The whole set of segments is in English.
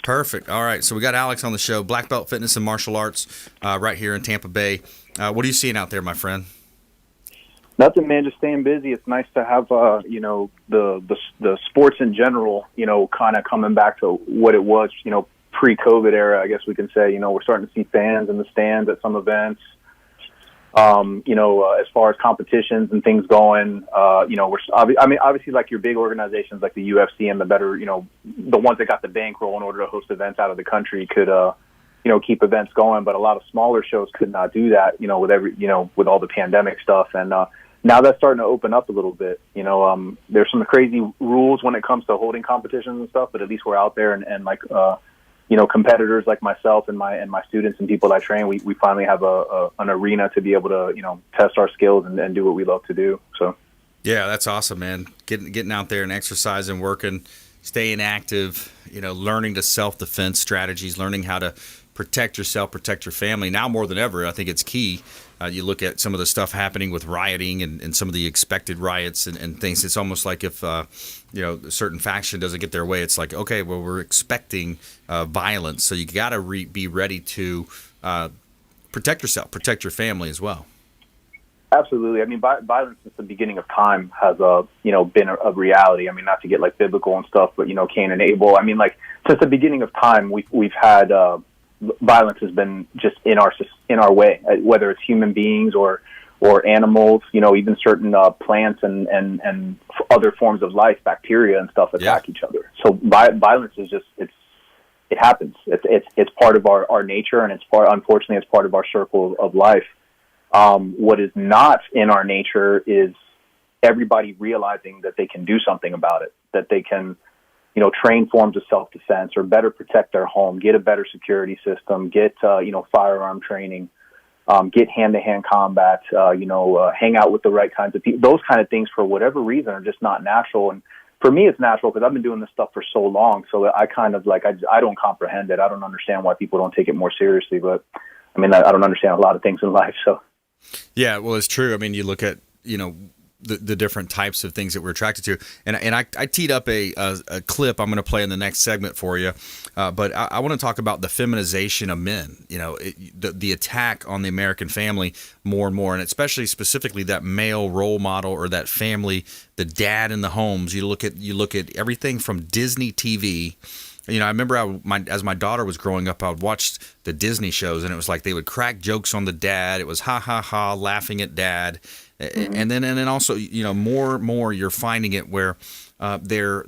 Perfect. All right, so we got Alex on the show, Black Belt Fitness and Martial Arts, right here in Tampa Bay. What are you seeing out there, my friend? Nothing, man. Just staying busy. It's nice to have, the sports in general, kind of coming back to what it was, pre-COVID era. I guess we can say, we're starting to see fans in the stands at some events. As far as competitions and things going, obviously, like your big organizations like the UFC and the better, the ones that got the bankroll in order to host events out of the country could, keep events going. But a lot of smaller shows could not do that, with all the pandemic stuff. And now that's starting to open up a little bit. There's some crazy rules when it comes to holding competitions and stuff, but at least we're out there and competitors like myself and my students and people I train, we finally have an arena to be able to, test our skills and do what we love to do. So, yeah, that's awesome, man. Getting out there and exercising, working, staying active, learning to self-defense strategies, learning how to protect yourself, protect your family. Now more than ever, I think it's key. You look at some of the stuff happening with rioting and some of the expected riots and things. It's almost like if a certain faction doesn't get their way, it's like, okay, well, we're expecting violence. So you got to be ready to protect yourself, protect your family as well. Absolutely. I mean, violence since the beginning of time has, been a reality. I mean, not to get like biblical and stuff, but Cain and Abel. I mean, like since the beginning of time, we've had violence has been just in our way, whether it's human beings or animals. Even certain plants and other forms of life, bacteria and stuff attack each other. So violence is just it happens. It's part of our nature, and unfortunately it's part of our circle of life. What is not in our nature is everybody realizing that they can do something about it, that they can, train forms of self-defense or better protect their home, get a better security system, get, firearm training, get hand-to-hand combat, hang out with the right kinds of people. Those kind of things, for whatever reason, are just not natural. And for me, it's natural because I've been doing this stuff for so long. So I kind of I don't comprehend it. I don't understand why people don't take it more seriously. But I mean, I don't understand a lot of things in life. So. Yeah, well, it's true. I mean, you look at, the different types of things that we're attracted to. And I teed up a clip I'm going to play in the next segment for you. But I want to talk about the feminization of men, the attack on the American family more and more, and especially specifically that male role model or that family, the dad in the homes. You look at everything from Disney TV. I remember as my daughter was growing up, I would watch the Disney shows, and it was like they would crack jokes on the dad. It was ha ha ha, laughing at dad, and then also more you're finding it where they're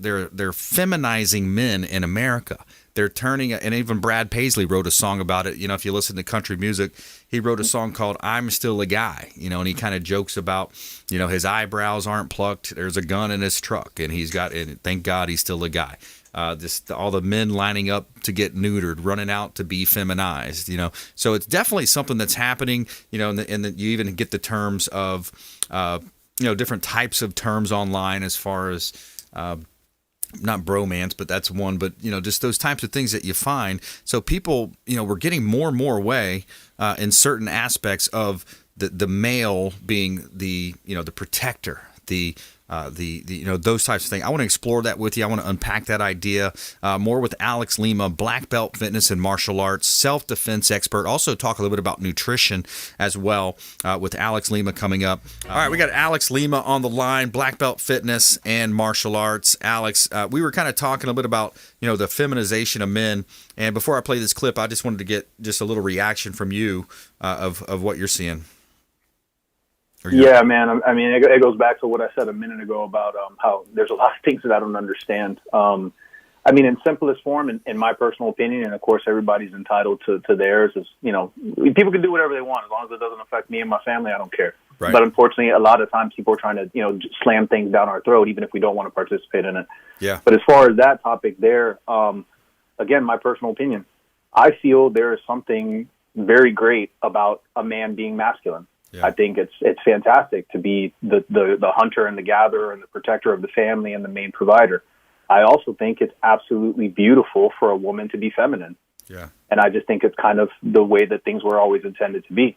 feminizing men in America. They're turning, and even Brad Paisley wrote a song about it. If you listen to country music, he wrote a song called "I'm Still a Guy." And he kind of jokes about, his eyebrows aren't plucked. There's a gun in his truck, and thank God he's still a guy. All the men lining up to get neutered, running out to be feminized, So it's definitely something that's happening, and you even get the terms of, different types of terms online as far as, not bromance, but that's one, but, just those types of things that you find. So people, we're getting more and more away in certain aspects of the male being the protector, those types of things. I want to explore that with you. I want to unpack that idea more with Alex Lima, Black Belt Fitness and Martial Arts, self-defense expert. Also talk a little bit about nutrition as well with Alex Lima coming up. All right, we got Alex Lima on the line, Black Belt Fitness and Martial Arts. Alex, we were kind of talking a little bit about the feminization of men. And before I play this clip, I just wanted to get just a little reaction from you of what you're seeing. Yeah, man. I mean, it goes back to what I said a minute ago about how there's a lot of things that I don't understand. I mean, in simplest form, in my personal opinion, and of course everybody's entitled to theirs, is, people can do whatever they want as long as it doesn't affect me and my family. I don't care. Right. But unfortunately, a lot of times people are trying to, slam things down our throat, even if we don't want to participate in it. Yeah. But as far as that topic there, again, my personal opinion, I feel there is something very great about a man being masculine. Yeah. I think it's fantastic to be the hunter and the gatherer and the protector of the family and the main provider. I also think it's absolutely beautiful for a woman to be feminine. Yeah. And I just think it's kind of the way that things were always intended to be.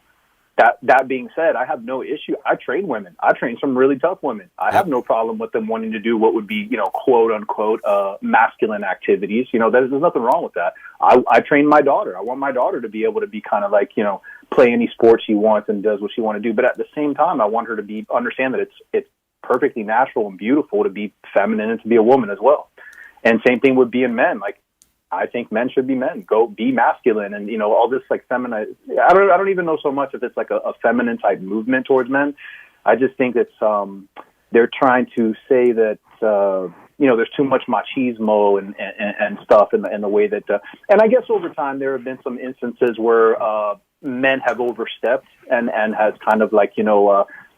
That being said, I have no issue. I train women. I train some really tough women. I have no problem with them wanting to do what would be, quote unquote, masculine activities. There's nothing wrong with that. I train my daughter. I want my daughter to be able to be kind of like, play any sport she wants and does what she wants to do. But at the same time, I want her to understand that it's perfectly natural and beautiful to be feminine and to be a woman as well. And same thing with being men. Like, I think men should be men. Go be masculine, and all this like feminine. I don't even know so much if it's like a feminine type movement towards men. I just think it's they're trying to say that there's too much machismo and stuff in the way that. And I guess over time there have been some instances where men have overstepped and has kind of like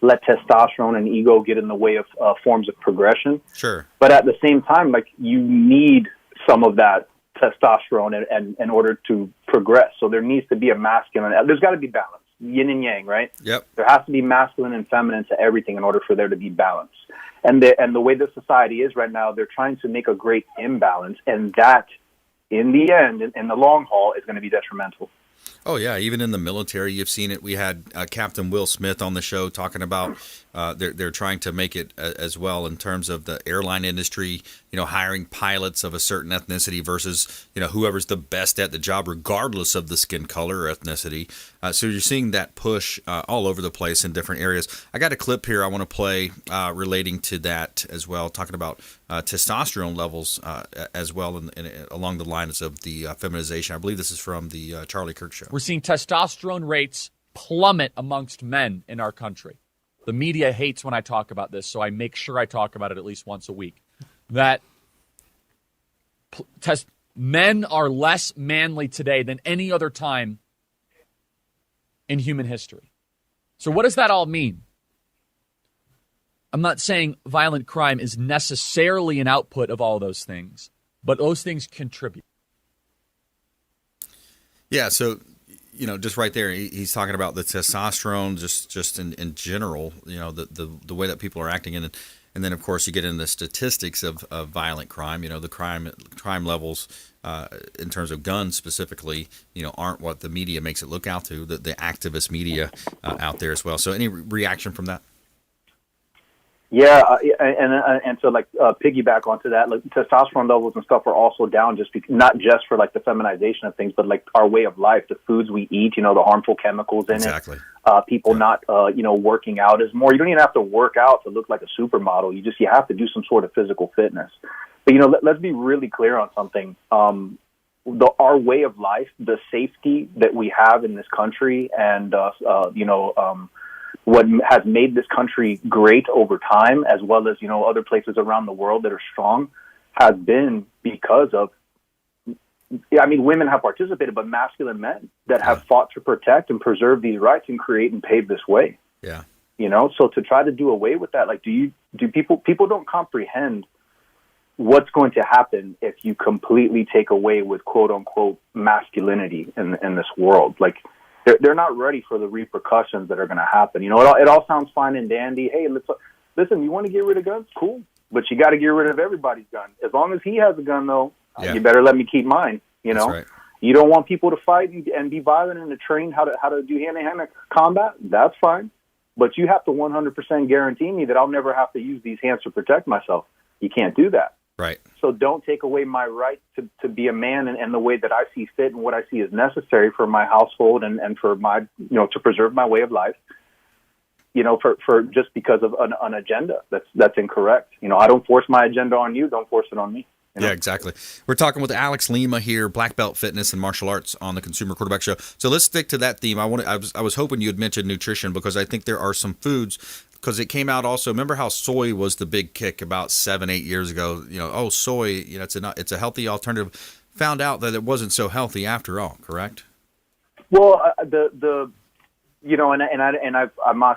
let testosterone and ego get in the way of forms of progression. Sure. But at the same time, like you need some of that testosterone and in order to progress. So there needs to be a masculine. There's got to be balance, yin and yang, right? Yep. There has to be masculine and feminine to everything in order for there to be balance. And the way the society is right now, they're trying to make a great imbalance, and that, in the end, in the long haul, is going to be detrimental. Oh, yeah. Even in the military, you've seen it. We had Captain Will Smith on the show talking about they're trying to make it as well in terms of the airline industry, hiring pilots of a certain ethnicity versus, whoever's the best at the job, regardless of the skin color or ethnicity. So you're seeing that push all over the place in different areas. I got a clip here I want to play relating to that as well, talking about testosterone levels as well along the lines of the feminization. I believe this is from the Charlie Kirk show. We're seeing testosterone rates plummet amongst men in our country. The media hates when I talk about this, so I make sure I talk about it at least once a week. That men are less manly today than any other time in human history. So what does that all mean? I'm not saying violent crime is necessarily an output of all those things, but those things contribute. Yeah, so just right there, he's talking about the testosterone, just in general, the way that people are acting, and then of course you get into the statistics of violent crime. The crime levels in terms of guns specifically, aren't what the media makes it look out to. The activist media out there as well. So any reaction from that? Yeah, and so like piggyback onto that, like testosterone levels and stuff are also down not just for like the feminization of things, but like our way of life, the foods we eat, the harmful chemicals in exactly. it. People not working out as more. You don't even have to work out to look like a supermodel. You have to do some sort of physical fitness. But let's be really clear on something. Our way of life, the safety that we have in this country, and what has made this country great over time, as well as, other places around the world that are strong, has been because of, women have participated, but masculine men that have fought to protect and preserve these rights and create and pave this way. Yeah. So to try to do away with that, like, do people don't comprehend what's going to happen if you completely take away with quote unquote masculinity in this world. Like, they're not ready for the repercussions that are going to happen. It all sounds fine and dandy. Hey, listen, you want to get rid of guns? Cool. But you got to get rid of everybody's gun. As long as he has a gun, though, you better let me keep mine. That's right. You don't want people to fight and be violent and to train how to do hand-to-hand combat? That's fine. But you have to 100% guarantee me that I'll never have to use these hands to protect myself. You can't do that. Right. So don't take away my right to be a man and the way that I see fit and what I see is necessary for my household and for my, to preserve my way of life, for just because of an agenda that's incorrect. I don't force my agenda on you. Don't force it on me. Yeah, exactly. We're talking with Alex Lima here, Black Belt Fitness and Martial Arts on the Consumer Quarterback Show. So let's stick to that theme. I was hoping you had mentioned nutrition because I think there are some foods, because it came out also. Remember how soy was the big kick about 7-8 years ago? Soy, it's a healthy alternative. Found out that it wasn't so healthy after all. Correct? Well,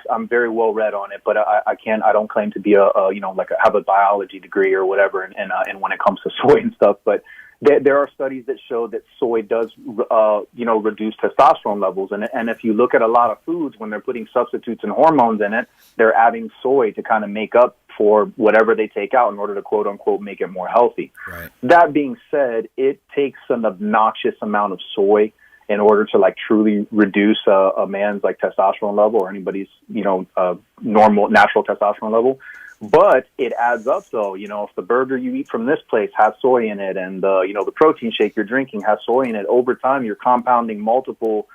I'm very well read on it, but I don't claim to be have a biology degree or whatever. And when it comes to soy and stuff, but there are studies that show that soy does, reduce testosterone levels. And if you look at a lot of foods, when they're putting substitutes and hormones in it, they're adding soy to kind of make up for whatever they take out in order to quote unquote make it more healthy. Right. That being said, it takes an obnoxious amount of soy in order to like truly reduce a man's like testosterone level or anybody's, normal natural testosterone level. But it adds up though, if the burger you eat from this place has soy in it and, the protein shake you're drinking has soy in it, over time you're compounding multiple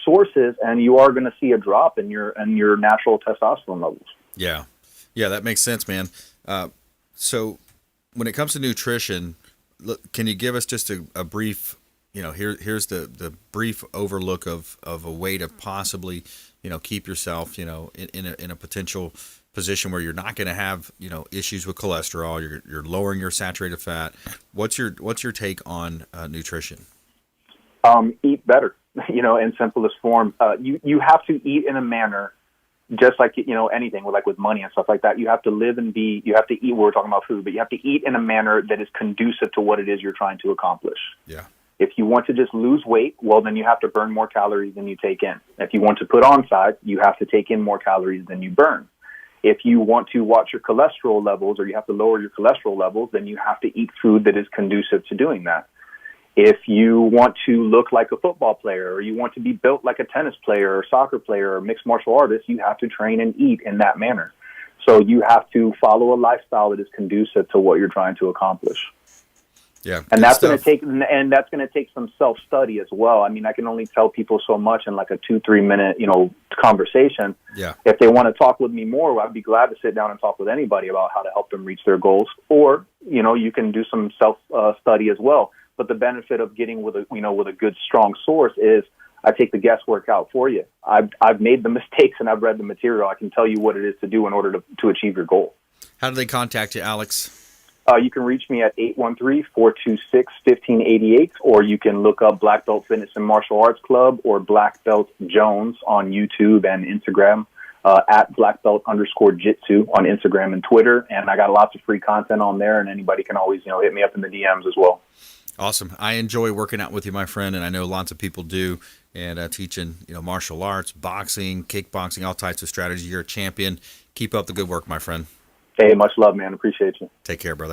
sources and you are going to see a drop in your natural testosterone levels. Yeah. Yeah, that makes sense, man. So when it comes to nutrition, look, can you give us just a brief, here's the brief overlook of a way to possibly, keep yourself, in a potential position where you're not going to have, issues with cholesterol, you're lowering your saturated fat. What's your take on nutrition? Eat better, in simplest form. You have to eat in a manner just like, anything with money and stuff like that. You have to live and you have to eat, we're talking about food, but you have to eat in a manner that is conducive to what it is you're trying to accomplish. Yeah. If you want to just lose weight, well, then you have to burn more calories than you take in. If you want to put on size, you have to take in more calories than you burn. If you want to watch your cholesterol levels or you have to lower your cholesterol levels, then you have to eat food that is conducive to doing that. If you want to look like a football player or you want to be built like a tennis player or soccer player or mixed martial artist, you have to train and eat in that manner. So you have to follow a lifestyle that is conducive to what you're trying to accomplish. Yeah. And that's going to take some self-study as well. I mean, I can only tell people so much in like a 2-3 minute, conversation. Yeah. If they want to talk with me more, I'd be glad to sit down and talk with anybody about how to help them reach their goals. Or, you can do some self-study as well. But the benefit of getting with a good, strong source is I take the guesswork out for you. I've made the mistakes and I've read the material. I can tell you what it is to do in order to achieve your goal. How do they contact you, Alex? You can reach me at 813-426-1588, or you can look up Black Belt Fitness and Martial Arts Club or Black Belt Jones on YouTube and Instagram, at BlackBelt_Jitsu on Instagram and Twitter. And I got lots of free content on there, and anybody can always, hit me up in the DMs as well. Awesome. I enjoy working out with you, my friend, and I know lots of people do, and teaching, martial arts, boxing, kickboxing, all types of strategy. You're a champion. Keep up the good work, my friend. Hey, much love, man. Appreciate you. Take care, brother.